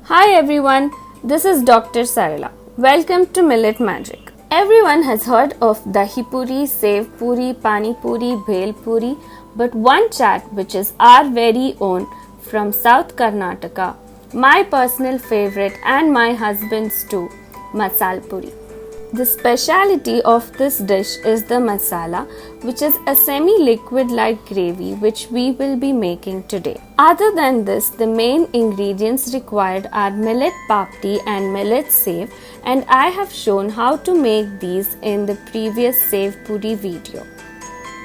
Hi everyone, this is Dr. Sarala. Welcome to Millet Magic. Everyone has heard of dahi puri, sev puri, pani puri, bhel puri, but one chaat which is our very own from South Karnataka, my personal favorite and my husband's too, masala puri. The speciality of this dish is the masala, which is a semi-liquid like gravy which we will be making today. Other than this, the main ingredients required are millet papadi and millet sev, and I have shown how to make these in the previous sev puri video.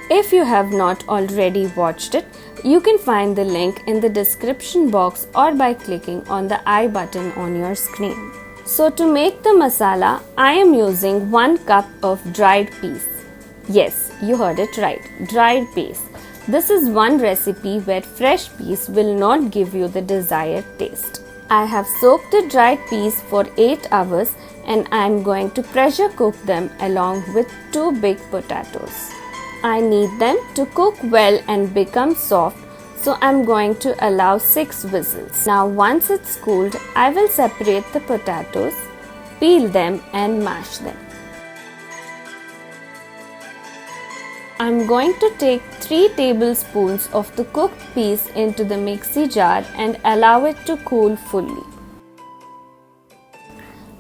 If you have not already watched it, you can find the link in the description box or by clicking on the I button on your screen. So to make the masala, I am using 1 cup of dried peas. Yes, you heard it right, dried peas. This is one recipe where fresh peas will not give you the desired taste. I have soaked the dried peas for 8 hours and I am going to pressure cook them along with 2 big potatoes. I need them to cook well and become soft, so I'm going to allow 6 whistles. Now once it's cooled, I will separate the potatoes, peel them and mash them. I'm going to take 3 tablespoons of the cooked peas into the mixie jar and allow it to cool fully.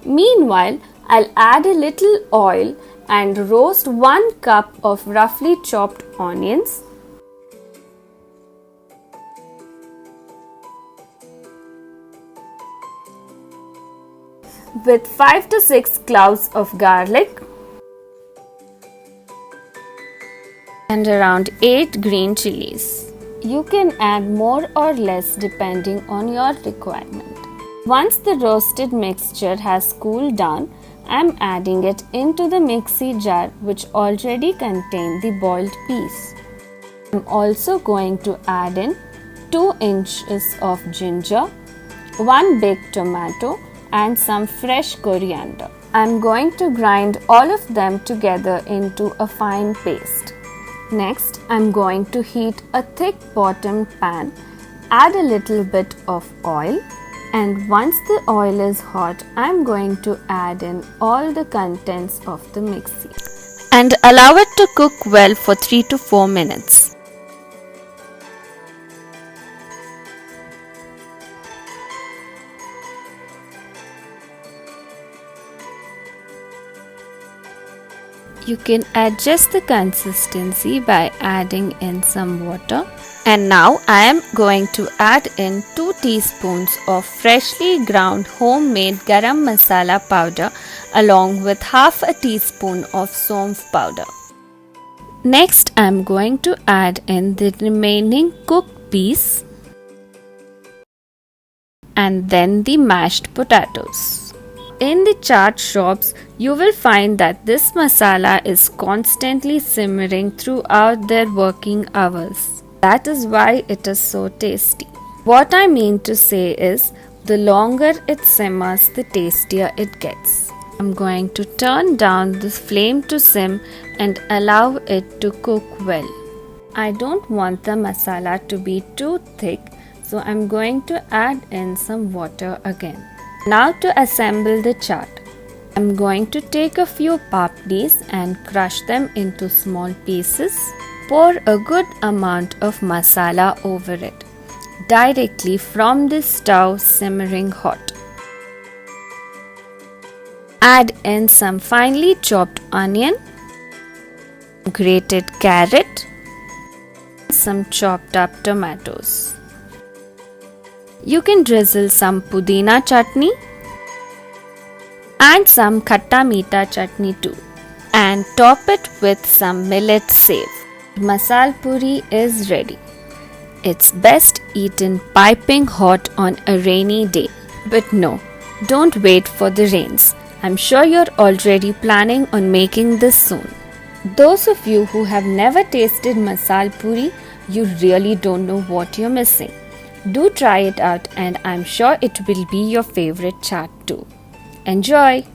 Meanwhile, I'll add a little oil and roast 1 cup of roughly chopped onions, with 5 to 6 cloves of garlic and around 8 green chilies. You can add more or less depending on your requirement. Once the roasted mixture has cooled down, I am adding it into the mixie jar which already contained the boiled peas. I am also going to add in 2 inches of ginger, 1 big tomato and some fresh coriander. I am going to grind all of them together into a fine paste. Next, I am going to heat a thick bottom pan, add a little bit of oil, and once the oil is hot, I am going to add in all the contents of the mixie and allow it to cook well for 3 to 4 minutes. You can adjust the consistency by adding in some water. And now I am going to add in 2 teaspoons of freshly ground homemade garam masala powder along with half a teaspoon of saunf powder. Next I am going to add in the remaining cooked peas and then the mashed potatoes. In the chaat shops, you will find that this masala is constantly simmering throughout their working hours. That is why it is so tasty. What I mean to say is, the longer it simmers, the tastier it gets. I'm going to turn down the flame to sim and allow it to cook well. I don't want the masala to be too thick, so I'm going to add in some water again. Now to assemble the chaat. I'm going to take a few papadis and crush them into small pieces. Pour a good amount of masala over it, directly from the stove simmering hot. Add in some finely chopped onion, grated carrot, some chopped up tomatoes. You can drizzle some pudina chutney and some khatta meetha chutney too, and top it with some millet sev. Masala puri is ready. It's best eaten piping hot on a rainy day. But no, don't wait for the rains. I'm sure you're already planning on making this soon. Those of you who have never tasted masala puri, you really don't know what you're missing. Do try it out and I'm sure it will be your favorite chaat too. Enjoy!